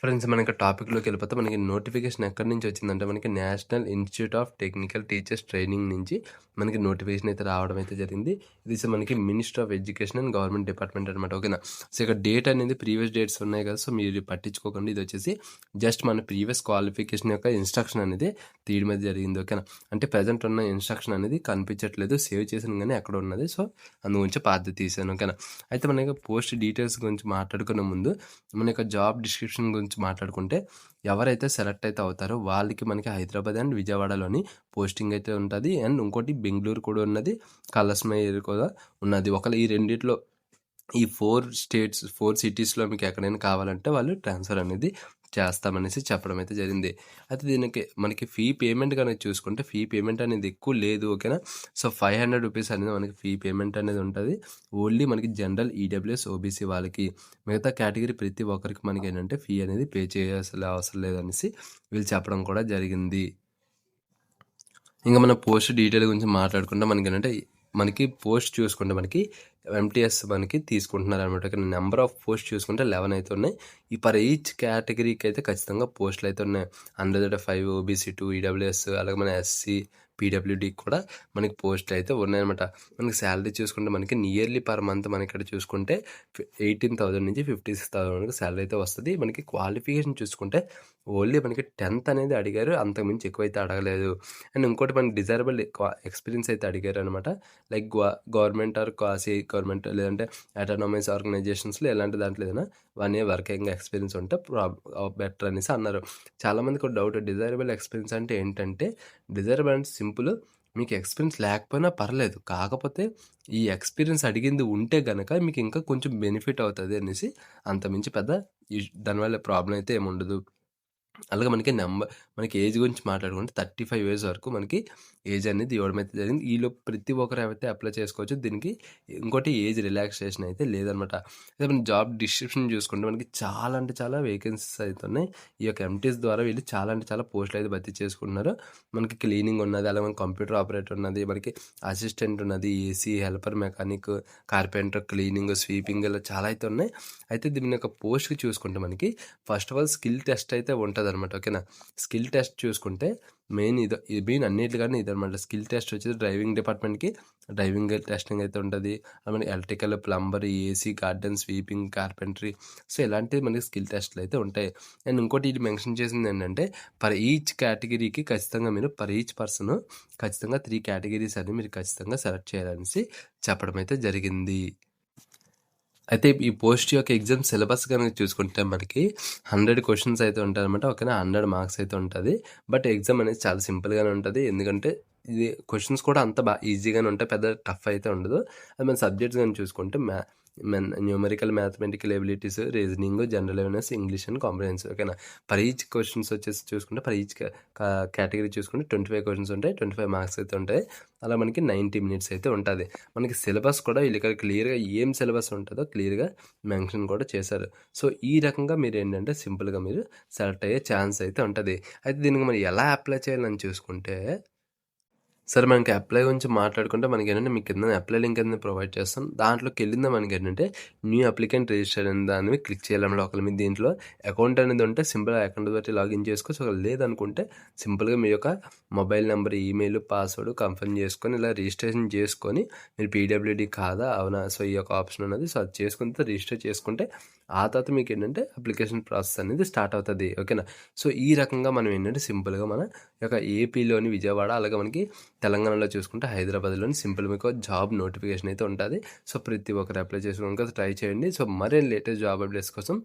Friends మనకి టాపిక్‌లోకెళ్ళిపోతే మనకి notification ఎక్కడి నుంచి వచ్చిందంటే మనకి national institute of technical teachers training నుంచి మనకి నోటిఫికేషన్ అయితే రావడం అయితే జరిగింది. ఇది మనకి ministry of education and government department అనమాట. ఓకేనా. సో ఇక డేట్ అనేది ప్రీవియస్ డేట్స్ ఉన్నాయి కదా! సో మీరు పట్టించుకోకండి. ఇది వచ్చేసి జస్ట్ మన ప్రీవియస్ క్వాలిఫికేషన్ యొక్క ఇన్‌స్ట్రక్షన్ అనేది తీయడం అయితే జరిగింది. ఓకేనా. అంటే ప్రెజెంట్ ఉన్న ఇన్‌స్ట్రక్షన్ అనేది కనిపించట్లేదు. సేవ్ చేశాను గానీ ఎక్కడ ఉన్నది. సో అందు గురించి పాతది తీశాను. ఓకేనా. అయితే మనకి పోస్ట్ డీటెయిల్స్ గురించి మాట్లాడుకునే ముందు మన యొక్క జాబ్ డిస్క్రిప్షన్ గురించి మాట్లాడుకుంటే ఎవరైతే సెలెక్ట్ అయితే అవుతారో వాళ్ళకి మనకి హైదరాబాద్ అండ్ విజయవాడలోని పోస్టింగ్ అయితే ఉంటుంది. అండ్ ఇంకోటి బెంగళూరు కూడా ఉన్నది, కలస్మయ్య కూడా ఉన్నది. ఒకవేళ ఈ రెండిట్లో ఈ 4 సిటీస్‌లో మీకు ఎక్కడైనా కావాలంటే వాళ్ళు ట్రాన్స్‌ఫర్ అనేది చేస్తామనేసి చెప్పడం అయితే జరిగింది. అయితే దీనికి మనకి ఫీ పేమెంట్ గనక చూసుకుంటే ఫీ పేమెంట్ అనేది ఎక్కువ లేదు. ఓకేనా. సో రూ. 500 అనేది మనకి ఫీ పేమెంట్ అనేది ఉంటది. ఓన్లీ మనకి జనరల్, ఈడబ్ల్యూఎస్, ఓబీసీ వాళ్ళకి. మిగతా కేటగిరీ ప్రతి ఒక్కరికి మనకేంటంటే ఫీ అనేది పే చేయాల్సిన అవసరం లేదనేసి వీళ్ళు చెప్పడం కూడా జరిగింది. ఇంక మన పోస్ట్ డీటెయిల్ గురించి మాట్లాడుకుంటే మనకి పోస్ట్ చూసుకుంటే మనకి ఎంటీఎస్ మనకి తీసుకుంటున్నారనమాట. ఇక్కడ నెంబర్ ఆఫ్ పోస్ట్ చూసుకుంటే 11 అయితే ఉన్నాయి. ఈ పర్ ఈచ్ కేటగిరీకి అయితే ఖచ్చితంగా పోస్టులు అయితే ఉన్నాయి. 105 ఓబీసీ 2 ఈడబ్ల్యూఎస్ అలాగే మన ఎస్సీ పీడబ్ల్యూడీ కూడా మనకి పోస్టులు అయితే ఉన్నాయన్నమాట. మనకి శాలరీ చూసుకుంటే మనకి నియర్లీ పర్ మంత్ మనకి ఇక్కడ చూసుకుంటే 18,000 నుంచి 56,000 వరకు శాలరీ అయితే వస్తుంది. మనకి క్వాలిఫికేషన్ చూసుకుంటే ఓన్లీ మనకి 10th అనేది అడిగారు, అంతకుమించి ఎక్కువైతే అడగలేదు. అండ్ ఇంకోటి మనకి డిజైరబుల్ ఎక్స్పీరియన్స్ అయితే అడిగారు అనమాట. Like government are quasi government లేదంటే అటానమస్ ఆర్గనైజేషన్స్లో ఎలాంటి దాంట్లో ఏదైనా 1 year వర్కింగ్ ఎక్స్పీరియన్స్ ఉంటే బెటర్ అనేసి అన్నారు. చాలామందికి ఒక డౌట్, డిజైరబుల్ ఎక్స్పీరియన్స్ అంటే ఏంటంటే డిజైరబుల్ అంటే సింపుల్, మీకు ఎక్స్పీరియన్స్ లేకపోయినా పర్లేదు, కాకపోతే ఈ ఎక్స్పీరియన్స్ అడిగింది ఉంటే గనక మీకు ఇంకా కొంచెం బెనిఫిట్ అవుతుంది అనేసి, అంతమించి పెద్ద దానివల్ల ప్రాబ్లం అయితే ఏముండదు. అలాగే మనకి ఏజ్ గురించి మాట్లాడుకుంటే 35 years వరకు మనకి ఏజ్ అనేది ఇవ్వడం అయితే జరిగింది. ఈలోపు ప్రతి ఒక్కరు అయితే అప్లై చేసుకోవచ్చు. దీనికి ఇంకోటి ఏజ్ రిలాక్సేషన్ అయితే లేదనమాట. అదే మన జాబ్ డిస్క్రిప్షన్ చూసుకుంటే మనకి చాలా అంటే చాలా వేకెన్సీస్ అయితే ఉన్నాయి. ఈ యొక్క ఎంటీఎస్ ద్వారా వీళ్ళు చాలా అంటే చాలా పోస్టులు అయితే భర్తీ చేసుకుంటున్నారు. మనకి క్లీనింగ్ ఉన్నది, అలాగే మనకి కంప్యూటర్ ఆపరేటర్ ఉన్నది, మనకి అసిస్టెంట్ ఉన్నది, AC helper, mechanic, carpenter, cleaning, sweeping ఇలా చాలా అయితే ఉన్నాయి. అయితే దీని యొక్క పోస్ట్కి చూసుకుంటే మనకి first of all skill test అయితే ఉంటుందన్నమాట. ఓకేనా. స్కిల్ టెస్ట్ చూసుకుంటే మెయిన్ అన్నిటికన్నా ఇదనమాట. స్కిల్ టెస్ట్ వచ్చేసి డ్రైవింగ్ డిపార్ట్మెంట్కి డ్రైవింగ్ టెస్టింగ్ అయితే ఉంటుంది. మనకి electrical, plumber, AC, garden, sweeping, carpentry, so ఇలాంటివి మనకి స్కిల్ టెస్ట్లు అయితే ఉంటాయి. అండ్ ఇంకోటి ఇది మెన్షన్ చేసింది ఏంటంటే పర్ ఈచ్ కేటగిరీకి ఖచ్చితంగా మీరు పర్ ఈచ్ పర్సన్ ఖచ్చితంగా 3 కేటగిరీస్ అని మీరు ఖచ్చితంగా సెలెక్ట్ చేయాలనేసి చెప్పడం అయితే జరిగింది. అయితే ఈ పోస్ట్ యొక్క ఎగ్జామ్ సిలబస్ కనుక చూసుకుంటే మనకి 100 క్వశ్చన్స్ అయితే ఉంటాయన్నమాట. ఓకేనా. 100 మార్క్స్ అయితే ఉంటుంది. బట్ ఎగ్జామ్ అనేది చాలా సింపుల్గానే ఉంటుంది. ఎందుకంటే ఇది క్వశ్చన్స్ కూడా అంత ఈజీగానే ఉంటాయి, పెద్ద టఫ్ అయితే ఉండదు. అది మన సబ్జెక్ట్స్ కానీ చూసుకుంటే numerical, mathematical abilities, reasoning, general awareness, English and comprehensive. ఓకేనా. పర్ ఈచ్ క్వశ్చన్స్ వచ్చేసి చూసుకుంటే పర్ ఈచ్ కేటగిరీ చూసుకుంటే 25 క్వశ్చన్స్ ఉంటాయి, 25 మార్క్స్ అయితే ఉంటాయి. అలా మనకి 90 minutes అయితే ఉంటుంది. మనకి సిలబస్ కూడా వీళ్ళు ఇక్కడ క్లియర్గా ఏం సిలబస్ ఉంటుందో క్లియర్గా మెన్షన్ కూడా చేశారు. సో ఈ రకంగా మీరు ఏంటంటే సింపుల్గా మీరు సెలెక్ట్ అయ్యే ఛాన్స్ అయితే ఉంటుంది. అయితే దీనికి మరి ఎలా అప్లై చేయాలని చూసుకుంటే, సరే మనకి అప్లై గురించి మాట్లాడుకుంటే మనకేంటంటే మీకు కింద అప్లై లింక్ అనేది ప్రొవైడ్ చేస్తాం. దాంట్లోకి వెళ్ళిందా మనకేంటంటే న్యూ అప్లికెంట్ రిజిస్టర్ అనే దాని మీద క్లిక్ చేయాలన్నమాట. ఒకవేళ మీ దీంట్లో అకౌంట్ అనేది ఉంటే సింపుల్గా అకౌంట్ బట్టి లాగిన్ చేసుకోవచ్చు. ఒకవేళ లేదనుకుంటే సింపుల్గా మీ యొక్క mobile number, email, password confirm చేసుకొని ఇలా రిజిస్ట్రేషన్ చేసుకొని మీరు పీడబ్ల్యూడీ కాదా అవునా, సో ఈ యొక్క ఆప్షన్ ఉన్నది. సో అది చేసుకుంటే రిజిస్టర్ చేసుకుంటే ఆ తర్వాత మీకు ఏంటంటే అప్లికేషన్ ప్రాసెస్ అనేది స్టార్ట్ అవుతుంది. ఓకేనా. సో ఈ రకంగా మనం ఏంటంటే సింపుల్గా మన యొక్క ఏపీలోని విజయవాడ, అలాగే మనకి తెలంగాణలో చూసుకుంటే హైదరాబాద్లోని సింపుల్ మీకు జాబ్ నోటిఫికేషన్ అయితే ఉంటుంది. సో ప్రతి ఒక్కరు అప్లై చేసుకోవడానికి ట్రై చేయండి. సో మరిన్ని లేటెస్ట్ జాబ్ అప్డేట్స్ కోసం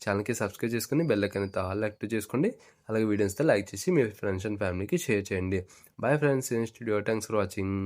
ఛానల్కి సబ్స్క్రైబ్ చేసుకుని బెల్ ఐకాన్ అయితే ఆల్ యాక్టివ్ చేసుకోండి. అలాగే వీడియోస్తో లైక్ చేసి మీ ఫ్రెండ్స్ అండ్ ఫ్యామిలీకి షేర్ చేయండి. Bye friends, in studio. Thanks for watching.